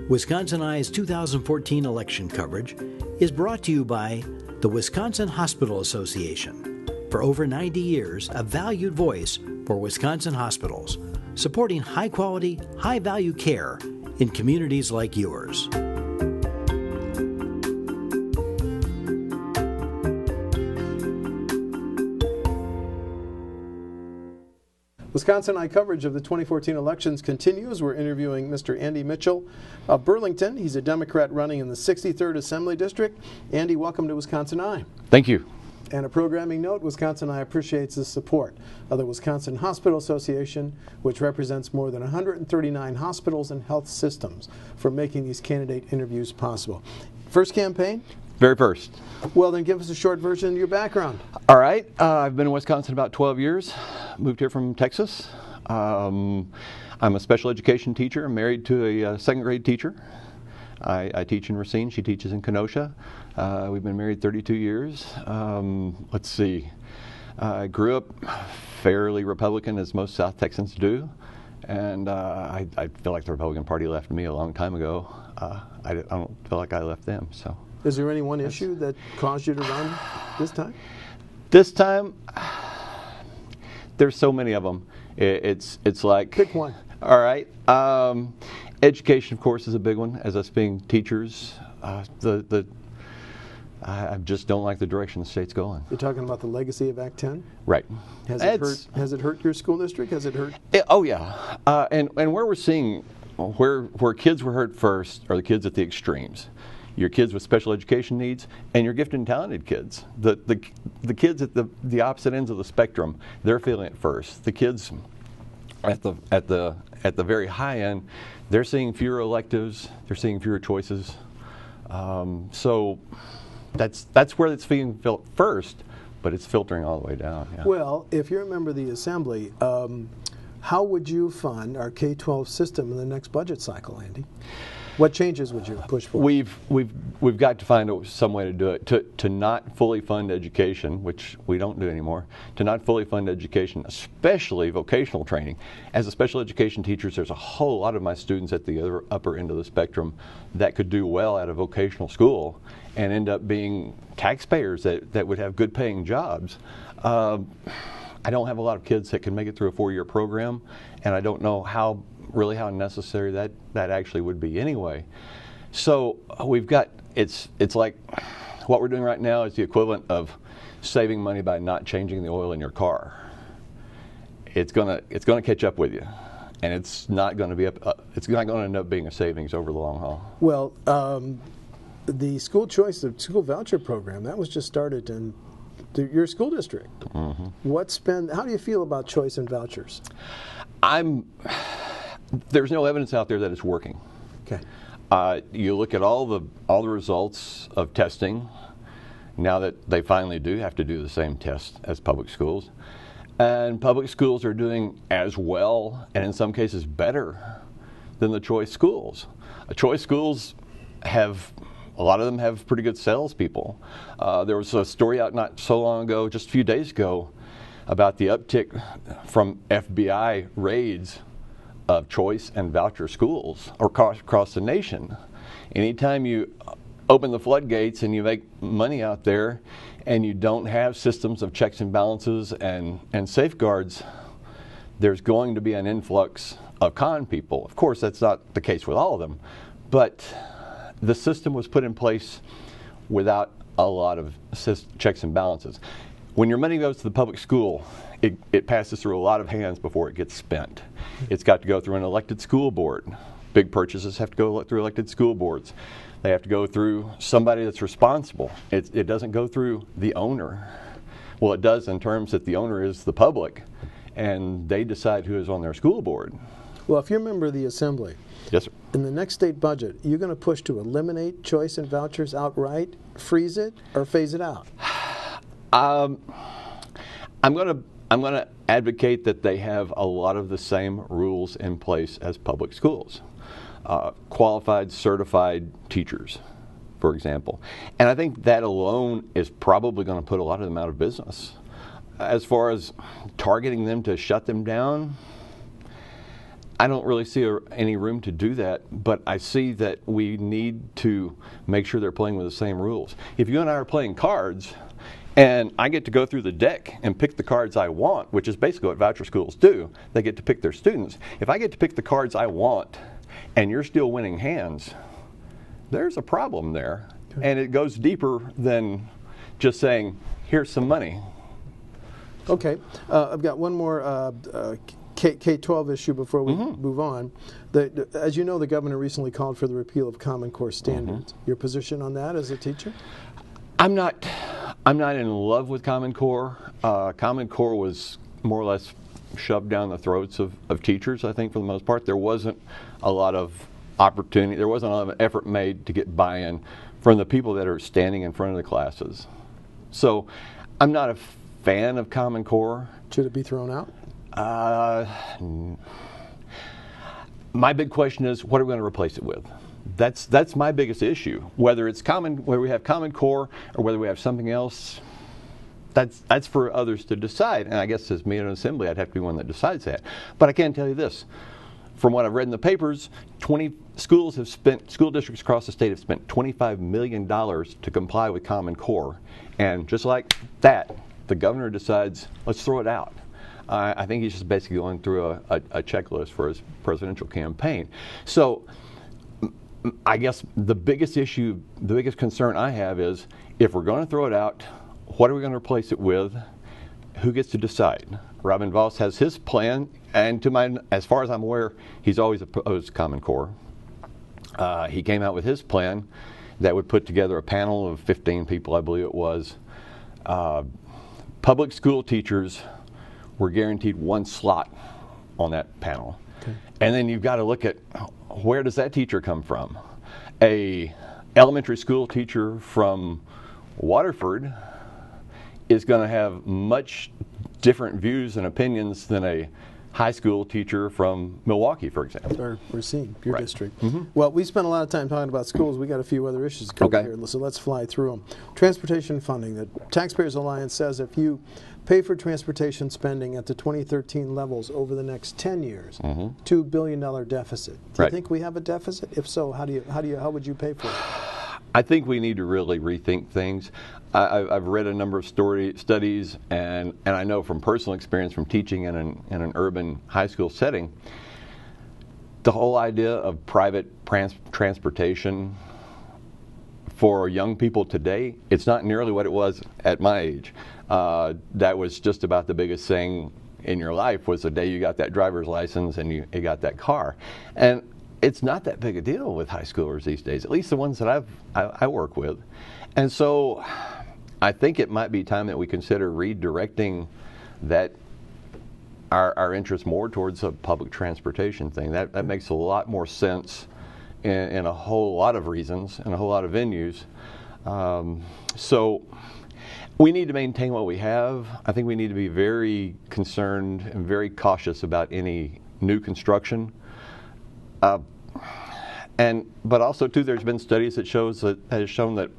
Wisconsin Eye's 2014 election coverage is brought to you by the Wisconsin Hospital Association. For over 90 years, a valued voice for Wisconsin hospitals, supporting high-quality, high-value care in communities like yours. Wisconsin Eye coverage of the 2014 elections continues. We're interviewing Mr. Andy Mitchell of Burlington. He's a Democrat running in the 63rd Assembly District. Andy, welcome to Wisconsin Eye. Thank you. And a programming note, Wisconsin Eye appreciates the support of the Wisconsin Hospital Association, which represents more than 139 hospitals and health systems, for making these candidate interviews possible. First campaign? Very first. Well, then give us a short version of your background. All right. I've been in Wisconsin about 12 years. Moved here from Texas. I'm a special education teacher. I'm married to a second grade teacher. I teach in Racine. She teaches in Kenosha. We've been married 32 years. Let's see. I grew up fairly Republican, as most South Texans do. And I feel like the Republican Party left me a long time ago. I don't feel like I left them. So. Is there any one issue that caused you to run this time? This time, there's so many of them. It's like... Pick one. All right. Education, of course, is a big one. As us being teachers, I just don't like the direction the state's going. You're talking about the legacy of Act 10? Right. Has it hurt your school district? Has it hurt? Oh, yeah. And where we're seeing where kids were hurt first are the kids at the extremes. Your kids with special education needs and your gifted and talented kids. The kids at the opposite ends of the spectrum, they're feeling it first. The kids at the very high end, they're seeing fewer electives, they're seeing fewer choices. So that's where it's being felt first, but it's filtering all the way down. Yeah. Well, if you're a member of the Assembly, how would you fund our K-12 system in the next budget cycle, Andy? What changes would you push for? We've got to find some way to do it. To not fully fund education, which we don't do anymore, to not fully fund education, especially vocational training. As a special education teacher, there's a whole lot of my students at the upper end of the spectrum that could do well at a vocational school and end up being taxpayers that would have good paying jobs. I don't have a lot of kids that can make it through a 4-year program, and I don't know how necessary that actually would be anyway. So we've got, it's like what we're doing right now is the equivalent of saving money by not changing the oil in your car. It's gonna catch up with you, and it's not going to end up being a savings over the long haul. Well, the school choice, the school voucher program, that was just started in your school district. Mm-hmm. How do you feel about choice and vouchers? There's no evidence out there that it's working. Okay. You look at all the results of testing, now that they finally do have to do the same test as public schools. And public schools are doing as well, and in some cases better, than the choice schools. Choice schools a lot of them have pretty good salespeople. There was a story out not so long ago, just a few days ago, about the uptick from FBI raids of choice and voucher schools across the nation. Anytime you open the floodgates and you make money out there and you don't have systems of checks and balances and safeguards, there's going to be an influx of con people. Of course, that's not the case with all of them, but the system was put in place without a lot of checks and balances. When your money goes to the public school, it passes through a lot of hands before it gets spent. It's got to go through an elected school board. Big purchases have to go through elected school boards. They have to go through somebody that's responsible. It doesn't go through the owner. Well, it does in terms that the owner is the public, and they decide who is on their school board. Well, if you're a member of the Assembly, yes, sir. In the next state budget, you're going to push to eliminate choice and vouchers outright, freeze it, or phase it out? I'm going to advocate that they have a lot of the same rules in place as public schools. Qualified, certified teachers, for example. And I think that alone is probably going to put a lot of them out of business. As far as targeting them to shut them down, I don't really see any room to do that, but I see that we need to make sure they're playing with the same rules. If you and I are playing cards, and I get to go through the deck and pick the cards I want, which is basically what voucher schools do. They get to pick their students. If I get to pick the cards I want, and you're still winning hands, there's a problem there. Okay. And it goes deeper than just saying, here's some money. Okay. I've got one more K-12 issue before we move on. As you know, the governor recently called for the repeal of Common Core standards. Your position on that as a teacher? I'm not in love with Common Core. Common Core was more or less shoved down the throats of teachers, I think, for the most part. There wasn't a lot of opportunity, there wasn't a lot of effort made to get buy-in from the people that are standing in front of the classes. So I'm not a fan of Common Core. Should it be thrown out? My big question is, what are we going to replace it with? That's my biggest issue. Whether it's whether we have Common Core or whether we have something else, that's for others to decide. And I guess as me in an assembly, I'd have to be one that decides that. But I can tell you this: from what I've read in the papers, 20 school districts across the state have spent $25 million to comply with Common Core, and just like that, the governor decides, let's throw it out. I think he's just basically going through a checklist for his presidential campaign. So I guess the biggest issue, the biggest concern I have is, if we're going to throw it out, what are we going to replace it with? Who gets to decide? Robin Voss has his plan, and as far as I'm aware, he's always opposed Common Core. He came out with his plan that would put together a panel of 15 people, I believe it was. Public school teachers were guaranteed one slot on that panel. Okay. And then you've got to look at, where does that teacher come from? A elementary school teacher from Waterford is going to have much different views and opinions than a high school teacher from Milwaukee, for example. Or Racine, your right. district. Well, we spent a lot of time talking about schools. We got a few other issues to cover here, so let's fly through them. Transportation funding. The Taxpayers Alliance says if you pay for transportation spending at the 2013 levels over the next 10 years, $2 billion deficit. Do you think we have a deficit? If so, how would you pay for it? I think we need to really rethink things. I've read a number of studies, and I know from personal experience from teaching in an urban high school setting, the whole idea of private transportation for young people today, it's not nearly what it was at my age. That was just about the biggest thing in your life, was the day you got that driver's license and you got that car. And it's not that big a deal with high schoolers these days, at least the ones that I work with. And so I think it might be time that we consider redirecting that our interest more towards a public transportation thing. That makes a lot more sense in a whole lot of reasons and a whole lot of venues. So we need to maintain what we have. I think we need to be very concerned and very cautious about any new construction. But also too, there's been studies that has shown that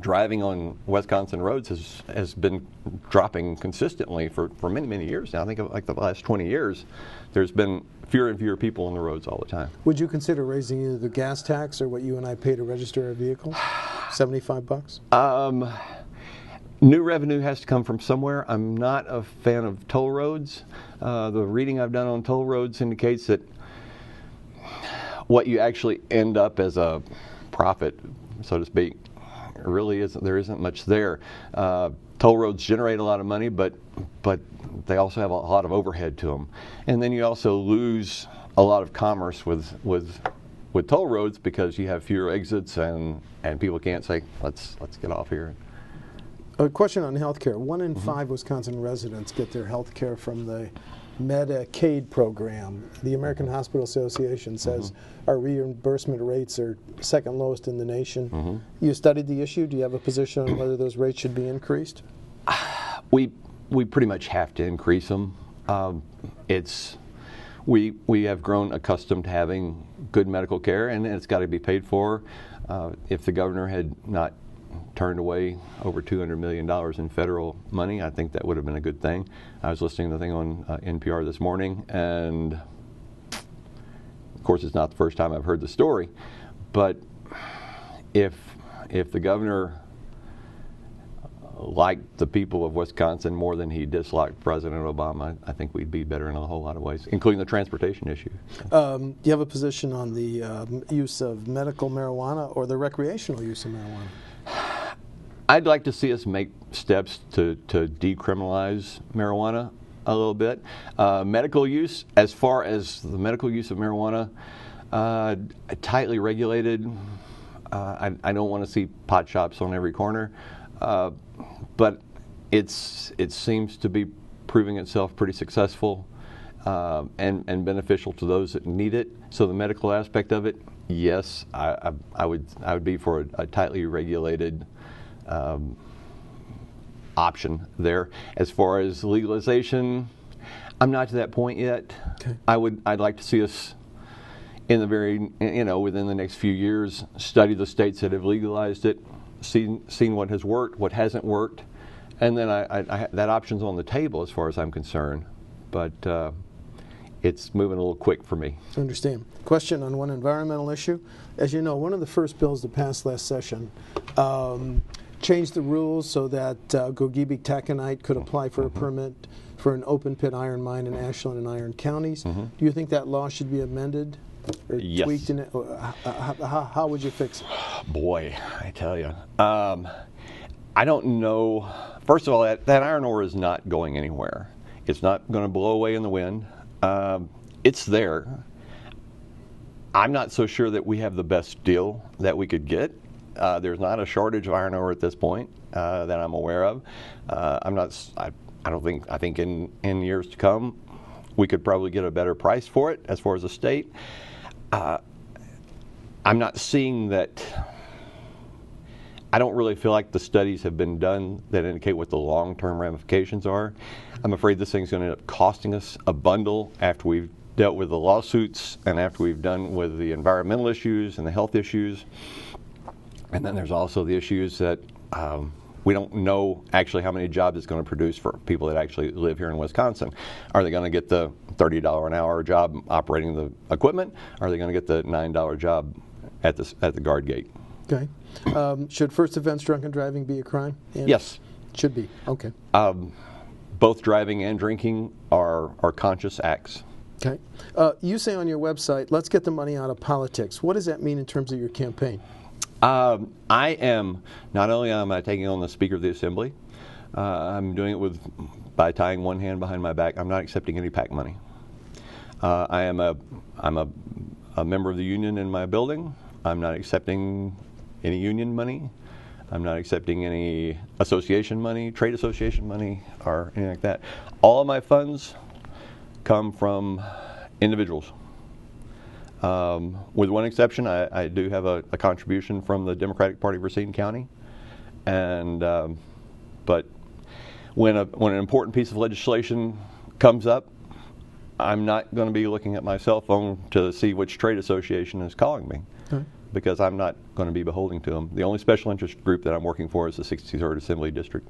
driving on Wisconsin roads has been dropping consistently for many years now. I think like the last 20 years, there's been fewer and fewer people on the roads all the time. Would you consider raising either the gas tax or what you and I pay to register our vehicles? $75? New revenue has to come from somewhere. I'm not a fan of toll roads. The reading I've done on toll roads indicates that what you actually end up as a profit, so to speak, really isn't much there. Toll roads generate a lot of money, but they also have a lot of overhead to them. And then you also lose a lot of commerce with toll roads, because you have fewer exits and people can't say, let's get off here. A question on health care. 1 in 5 Wisconsin residents get their health care from the Medicaid program. The American Hospital Association says our reimbursement rates are second lowest in the nation. You studied the issue. Do you have a position on whether those rates should be increased? We pretty much have to increase them. We have grown accustomed to having good medical care, and it's got to be paid for. If the governor had not turned away over $200 million in federal money, I think that would have been a good thing. I was listening to the thing on NPR this morning, and Of course, it's not the first time I've heard the story, but if the governor liked the people of Wisconsin more than he disliked President Obama, I think we'd be better in a whole lot of ways, including the transportation issue. Do you have a position on the use of medical marijuana or the recreational use of marijuana? I'd like to see us make steps to decriminalize marijuana a little bit. Medical use, as far as the medical use of marijuana, tightly regulated. I don't want to see pot shops on every corner. But it seems to be proving itself pretty successful and beneficial to those that need it. So the medical aspect of it, yes, I would be for a tightly regulated option there. As far as legalization, I'm not to that point yet. Okay. I'd like to see us in the within the next few years study the states that have legalized it, seen what has worked, what hasn't worked, and then that option's on the table as far as I'm concerned. But it's moving a little quick for me. I understand. Question on one environmental issue. As you know, one of the first bills to pass last session changed the rules so that Gogebic Taconite could apply for a permit for an open pit iron mine in Ashland and Iron counties. Do you think that law should be amended? Or yes. Tweaked in it? How would you fix it? Boy, I tell you. I don't know. First of all, that iron ore is not going anywhere. It's not going to blow away in the wind. It's there. I'm not so sure that we have the best deal that we could get. There's not a shortage of iron ore at this point that I'm aware of. I think in years to come, we could probably get a better price for it as far as the state. I'm not seeing that. I don't really feel like the studies have been done that indicate what the long-term ramifications are. I'm afraid this thing's going to end up costing us a bundle after we've dealt with the lawsuits and after we've done with the environmental issues and the health issues. And then there's also the issues that we don't know actually how many jobs it's going to produce for people that actually live here in Wisconsin. Are they going to get the $30 an hour job operating the equipment? Are they going to get the $9 job at the guard gate? Okay. Should first offense drunken driving be a crime? Yes. Should be. Okay. Both driving and drinking are conscious acts. Okay. You say on your website, let's get the money out of politics. What does that mean in terms of your campaign? I am, not only am I taking on the Speaker of the Assembly, I'm doing it by tying one hand behind my back. I'm not accepting any PAC money. I'm a member of the union in my building. I'm not accepting any union money. I'm not accepting any association money, trade association money, or anything like that. All of my funds come from individuals. With one exception, I do have a contribution from the Democratic Party of Racine County, and but when an important piece of legislation comes up, I'm not going to be looking at my cell phone to see which trade association is calling me, because I'm not going to be beholden to them. The only special interest group that I'm working for is the 63rd Assembly District.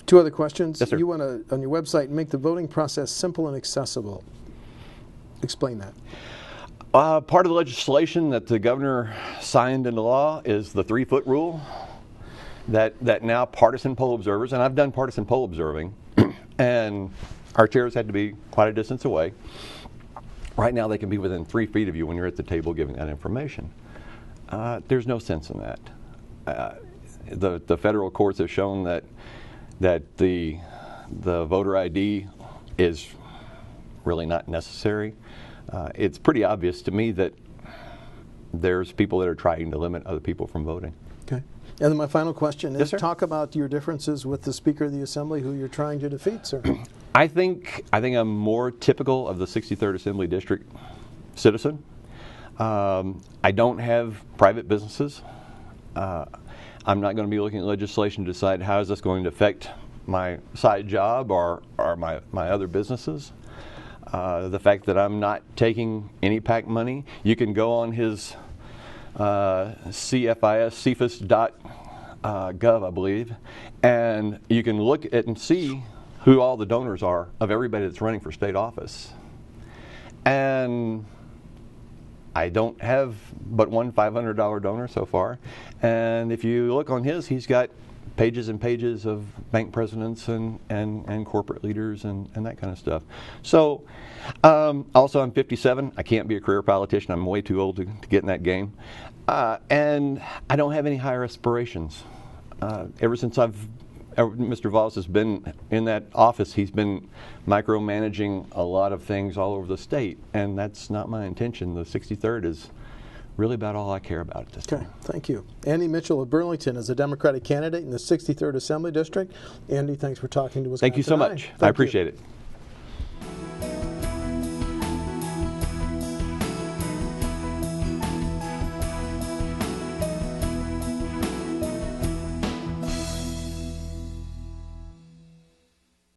Two other questions. Yes, sir. You want to, on your website, make the voting process simple and accessible. Explain that. Part of the legislation that the governor signed into law is the 3-foot rule that now partisan poll observers, and I've done partisan poll observing, and our chairs had to be quite a distance away. Right now they can be within 3 feet of you when you're at the table giving that information. There's no sense in that. The federal courts have shown that the voter ID is really not necessary. It's pretty obvious to me that there's people that are trying to limit other people from voting. Okay. And then my final question is, Yes, sir. talk about your differences with the Speaker of the Assembly, who you're trying to defeat, sir. I think I'm more typical of the 63rd Assembly District citizen. I don't have private businesses. I'm not going to be looking at legislation to decide how is this going to affect my side job or my other businesses. The fact that I'm not taking any PAC money, you can go on his CFIS.gov, I believe, and you can look at and see who all the donors are of everybody that's running for state office. And I don't have but one $500 donor so far. And if you look on his, he's got pages and pages of bank presidents and corporate leaders and that kind of stuff. So, also I'm 57. I can't be a career politician. I'm way too old to get in that game. And I don't have any higher aspirations. Ever since Mr. Voss has been in that office, he's been micromanaging a lot of things all over the state, and that's not my intention. The 63rd is really about all I care about at this time. Okay, thank you. Andy Mitchell of Burlington is a Democratic candidate in the 63rd Assembly District. Andy, thanks for talking to us. Thank you so much. I appreciate it.